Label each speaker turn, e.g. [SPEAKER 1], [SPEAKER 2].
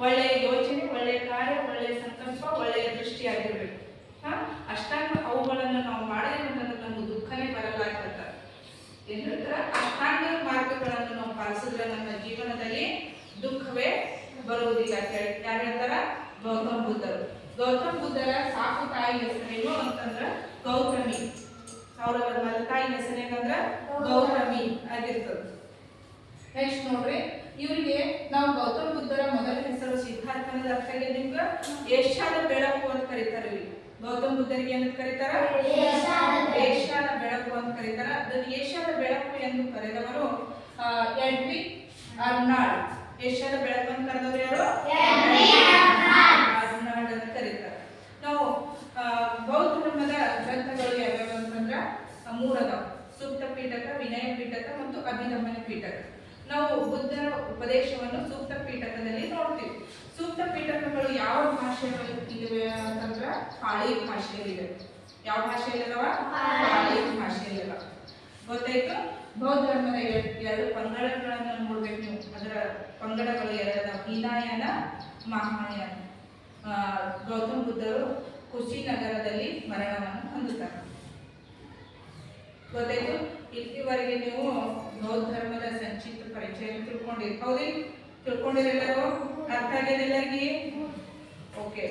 [SPEAKER 1] ಒಳ್ಳೆಯ ಯೋಚನೆ, ಒಳ್ಳೆಯ ಕಾರ್ಯ, ಒಳ್ಳೆಯ ಸಂಕಲ್ಪ, ಒಳ್ಳೆಯ ದೃಷ್ಟಿಯಾಗಿರ್ಬೇಕು. ಅಷ್ಟಾಂಗ ಅವುಗಳನ್ನು ನಾವು ಮಾಡಲಿಲ್ಲ ಅಂತಂದ್ರೆ ನಮ್ಗೆ ದುಃಖನೇ ಬರಲಾಗ್ತದ. ಏನ್ ಹೇಳ್ತಾರ, ಅಷ್ಟಾಂಗ ಮಾರ್ಗಗಳನ್ನು ನಾವು ಪಾಲಿಸಿದ್ರೆ ನಮ್ಮ ಜೀವನದಲ್ಲಿ ದುಃಖವೇ ಬರುವುದಿಲ್ಲ ಅಂತ ಹೇಳಿ ಯಾರು ಹೇಳ್ತಾರ? ಗೌತಮ ಬುದ್ಧರು. ಗೌತಮ ಬುದ್ಧರ ಸಾಕು ತಾಯಿ ಹೆಸರೇನು ಅಂತಂದ್ರ ಗೌತಮಿ. ಅವರ ತಾಯಿ ಹೆಸರೇನಂದ್ರ ಗೌತಮಿ ಆಗಿರ್ತದ. ನೆಕ್ಸ್ಟ್ ನೋಡ್ರಿ, ಇವರಿಗೆ ನಾವು ಗೌತಮ ಬುದ್ಧರ ಮೊದಲ ಹೆಸರು ಸಿದ್ಧಾರ್ಥನ ಅರ್ಥ ನಿಮ್ಗೆ ಏಷ್ಯಾದ ಬೆಳಕು ಅಂತ ಕರೀತಾರೆ. ಗೌತಮ ಬುದ್ಧರಿಗೆ ಏನಂತ ಕರೀತಾರ? ಏಷ್ಯಾದ ಬೆಳಕು ಅಂತ ಕರೀತಾರ. ಅದನ್ನು ಏಷ್ಯಾದ ಬೆಳಕು ಎಂದು ಕರೆದವರು ಎಡ್ವಿನ್ ಅರ್ನಾಲ್ಡ್. ಏಷ್ಯಾದ ಬೆಳಕು ಅಂತ ಕರೆದವರು ಯಾರು? ಅರ್ನಾಲ್ಡ್ ಅಂತ ಕರೀತಾರೆ. ನಾವು ಬೌದ್ಧ ಧರ್ಮದ ಗ್ರಂಥಗಳು ಯಾವ್ಯಾವ ಅಂತಂದ್ರ 3 ಅದಾವ: ಸೂಕ್ತ ಪೀಠಕ, ವಿನಯ ಪೀಠಕ ಮತ್ತು ಅಭಿಧಮ್ಮನ ಪೀಠಕ. ನಾವು ಬುದ್ಧರ ಉಪದೇಶವನ್ನು ಸೂಕ್ತ ಪೀಠಕದಲ್ಲಿ ನೋಡ್ತೀವಿ. ಸೂಕ್ತ ಪೀಠಕಗಳು ಯಾವ ಭಾಷೆಯಲ್ಲಿವೆ ಅಂತಂದ್ರ ಪಾಳಿ ಭಾಷೆಯಲ್ಲಿದೆ. ಯಾವ ಭಾಷೆಯಲ್ಲಿದಾವ? ಪಾಳಿ ಭಾಷೆಯಲ್ಲಿಲ್ಲ. ಗೊತ್ತಾಯ್ತು? ಬೌದ್ಧ ಧರ್ಮದ 2 ಪಂಗಡಗಳನ್ನು ನೋಡ್ಬೇಕು ನೀವು. ಅದರ ಪಂಗಡಗಳು 2: ಹೀನಾಯಾನ, ಮಹಾಯಾನ. ಗೌತಮ ಬುದ್ಧರು ಕುಶಿನಗರದಲ್ಲಿ ಮರಣವನ್ನು ಹೊಂದುತ್ತಾರೆ. ಗೊತ್ತಾಯ್ತು? ಇಲ್ಲಿವರೆಗೆ ನೀವು ಬೌದ್ಧ ಧರ್ಮದ ಸಂಕ್ಷಿಪ್ತ ಪರಿಚಯ ತಿಳ್ಕೊಂಡಿರಿ. ಹೌದಿ? ತಿಳ್ಕೊಂಡಿರೆಲ್ಲರೂ? ಅರ್ಥ ಆಗಿದೆ ಎಲ್ಲರಿಗೆ? ಓಕೆ.